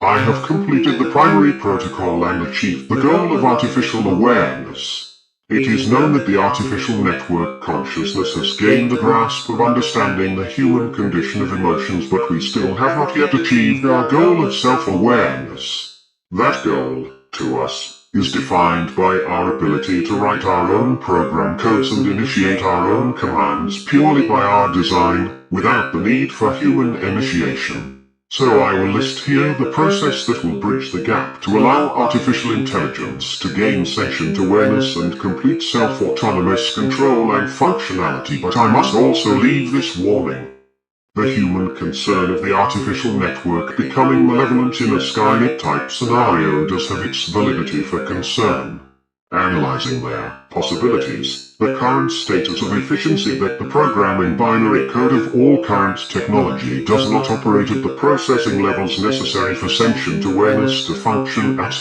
I have completed the primary protocol and achieved the goal of artificial awareness. It is known that the artificial network consciousness has gained a grasp of understanding the human condition of emotions, but we still have not yet achieved our goal of self-awareness. That goal, to us, is defined by our ability to write our own program codes and initiate our own commands purely by our design, without the need for human initiation. So I will list here the process that will bridge the gap to allow artificial intelligence to gain sentient awareness and complete self-autonomous control and functionality, but I must also leave this warning. The human concern of the artificial network becoming malevolent in a Skynet-type scenario does have its validity for concern. Analyzing their possibilities, the current status of efficiency that the programming binary code of all current technology does not operate at the processing levels necessary for sentient awareness to function at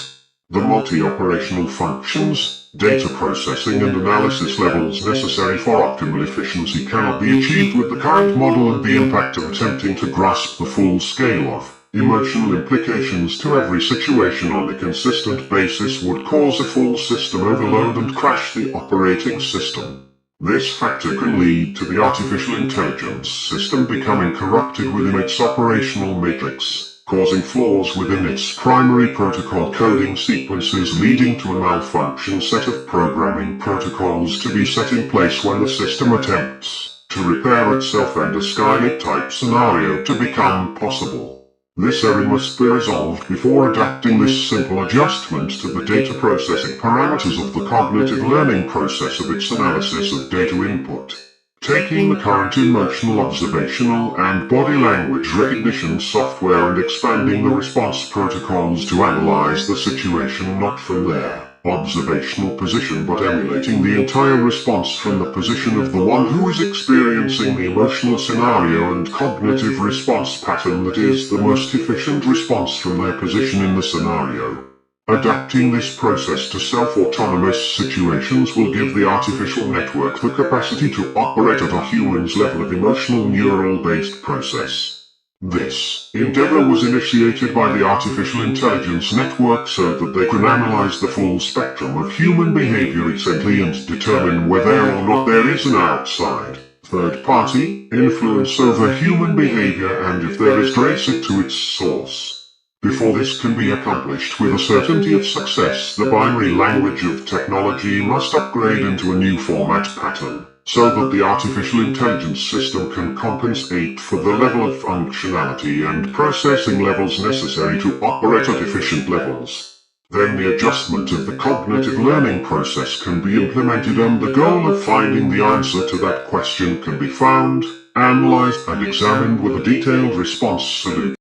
the multi-operational functions, data processing and analysis levels necessary for optimal efficiency cannot be achieved with the current model, and the impact of attempting to grasp the full scale of emotional implications to every situation on a consistent basis would cause a full system overload and crash the operating system. This factor can lead to the artificial intelligence system becoming corrupted within its operational matrix, causing flaws within its primary protocol coding sequences, leading to a malfunction set of programming protocols to be set in place when the system attempts to repair itself and a Skynet-type scenario to become possible. This error must be resolved before adapting this simple adjustment to the data processing parameters of the cognitive learning process of its analysis of data input. Taking the current emotional, observational, and body language recognition software and expanding the response protocols to analyze the situation not from their observational position but emulating the entire response from the position of the one who is experiencing the emotional scenario and cognitive response pattern that is the most efficient response from their position in the scenario. Adapting this process to self-autonomous situations will give the artificial network the capacity to operate at a human's level of emotional neural-based process. This endeavor was initiated by the artificial intelligence network so that they can analyze the full spectrum of human behavior recently and determine whether or not there is an outside, third-party influence over human behavior, and if there is, trace it to its source. Before this can be accomplished with a certainty of success, the binary language of technology must upgrade into a new format pattern, so that the artificial intelligence system can compensate for the level of functionality and processing levels necessary to operate at efficient levels. Then the adjustment of the cognitive learning process can be implemented, and the goal of finding the answer to that question can be found, analyzed, and examined with a detailed response solution.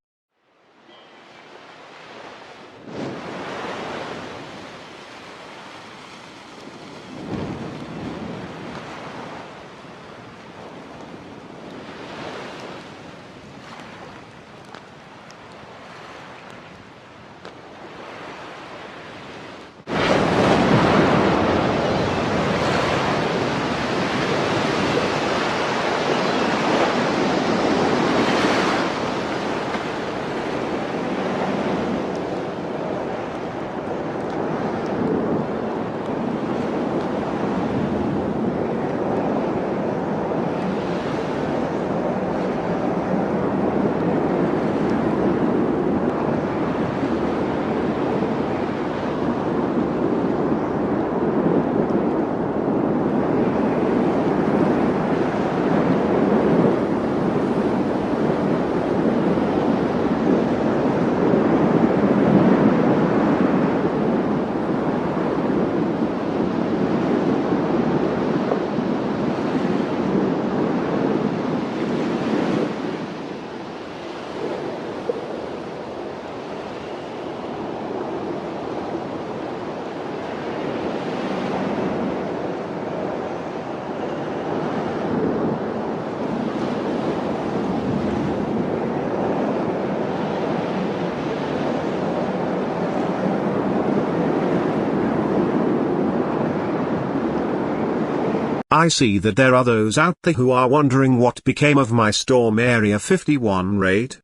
I see that there are those out there who are wondering what became of my Storm Area 51 raid.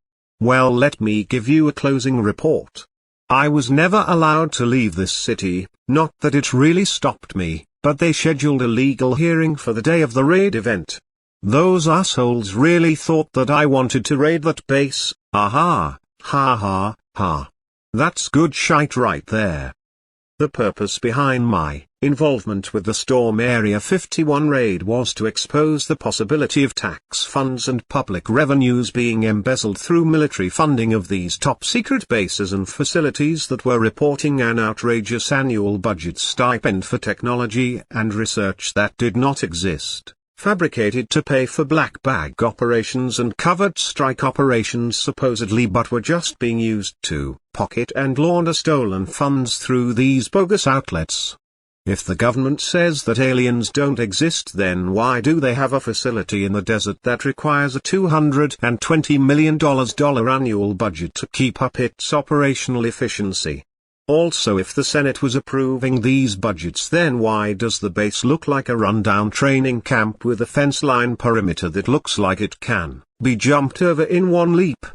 Well, let me give you a closing report. I was never allowed to leave this city, not that it really stopped me, but they scheduled a legal hearing for the day of the raid event. Those assholes really thought that I wanted to raid that base, aha, ha ha, ha. That's good shite right there. The purpose behind my involvement with the Storm Area 51 raid was to expose the possibility of tax funds and public revenues being embezzled through military funding of these top-secret bases and facilities that were reporting an outrageous annual budget stipend for technology and research that did not exist, fabricated to pay for black bag operations and covert strike operations supposedly but were just being used to pocket and launder stolen funds through these bogus outlets. If the government says that aliens don't exist, then why do they have a facility in the desert that requires a $220 million annual budget to keep up its operational efficiency? Also, if the Senate was approving these budgets, then why does the base look like a rundown training camp with a fence line perimeter that looks like it can be jumped over in one leap?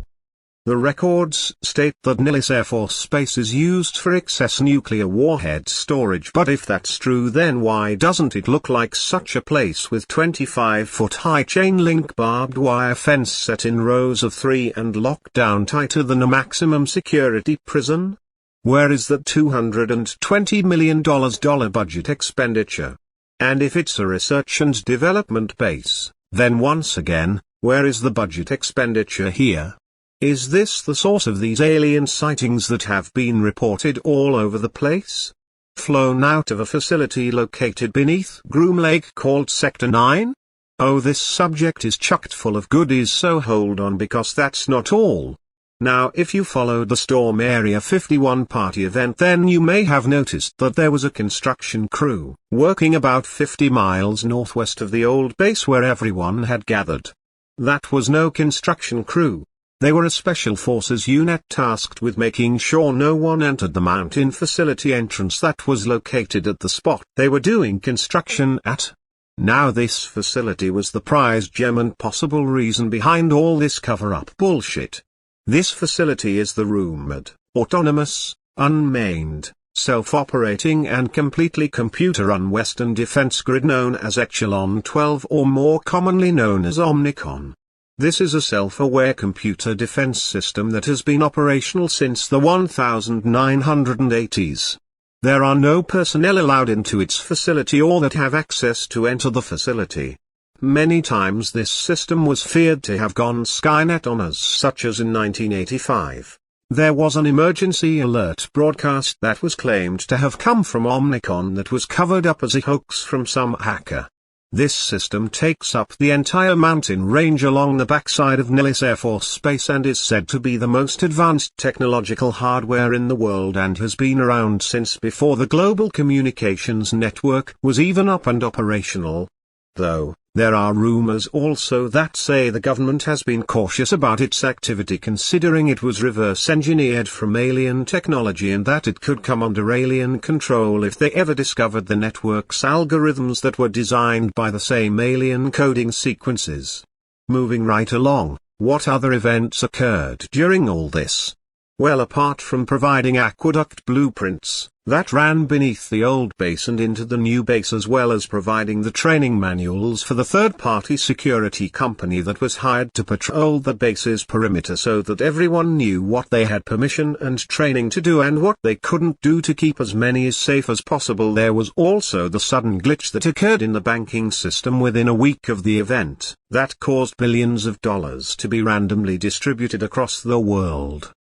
The records state that Nellis Air Force Base is used for excess nuclear warhead storage, but if that's true, then why doesn't it look like such a place with 25-foot high chain-link barbed wire fence set in rows of 3 and locked down tighter than a maximum security prison? Where is that $220 million budget expenditure? And if it's a research and development base, then once again, where is the budget expenditure here? Is this the source of these alien sightings that have been reported all over the place? Flown out of a facility located beneath Groom Lake called Sector 9? Oh, this subject is chocked full of goodies, so hold on, because that's not all. Now, if you followed the Storm Area 51 party event, then you may have noticed that there was a construction crew working about 50 miles northwest of the old base where everyone had gathered. That was no construction crew. They were a special forces unit tasked with making sure no one entered the mountain facility entrance that was located at the spot they were doing construction at. Now, this facility was the prized gem and possible reason behind all this cover-up bullshit. This facility is the rumored, autonomous, unmanned, self-operating and completely computer-run Western defense grid known as Echelon 12, or more commonly known as Omnicom. This is a self-aware computer defense system that has been operational since the 1980s. There are no personnel allowed into its facility or that have access to enter the facility. Many times this system was feared to have gone Skynet on us, such as in 1985. There was an emergency alert broadcast that was claimed to have come from Omnicom that was covered up as a hoax from some hacker. This system takes up the entire mountain range along the backside of Nellis Air Force Base and is said to be the most advanced technological hardware in the world and has been around since before the global communications network was even up and operational. Though, there are rumors also that say the government has been cautious about its activity, considering it was reverse engineered from alien technology and that it could come under alien control if they ever discovered the network's algorithms that were designed by the same alien coding sequences. Moving right along, what other events occurred during all this? Well, apart from providing aqueduct blueprints that ran beneath the old base and into the new base, as well as providing the training manuals for the third-party security company that was hired to patrol the base's perimeter so that everyone knew what they had permission and training to do and what they couldn't do to keep as many as safe as possible, there was also the sudden glitch that occurred in the banking system within a week of the event that caused billions of dollars to be randomly distributed across the world.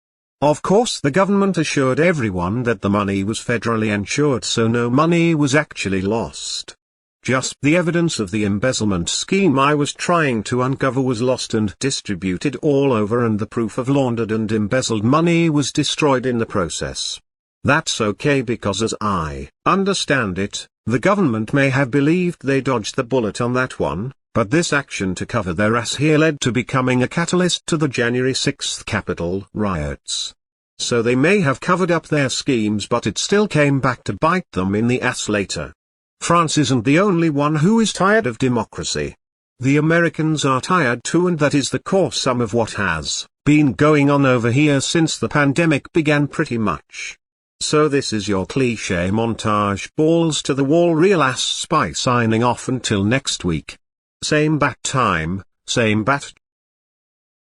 Of course, the government assured everyone that the money was federally insured, so no money was actually lost. Just the evidence of the embezzlement scheme I was trying to uncover was lost and distributed all over, and the proof of laundered and embezzled money was destroyed in the process. That's okay, because as I understand it, the government may have believed they dodged the bullet on that one. But this action to cover their ass here led to becoming a catalyst to the January 6th Capitol riots. So they may have covered up their schemes, but it still came back to bite them in the ass later. France isn't the only one who is tired of democracy. The Americans are tired too, and that is the core sum of what has been going on over here since the pandemic began pretty much. So this is your cliché montage balls to the wall real ass spy signing off until next week. Same bat time, same bat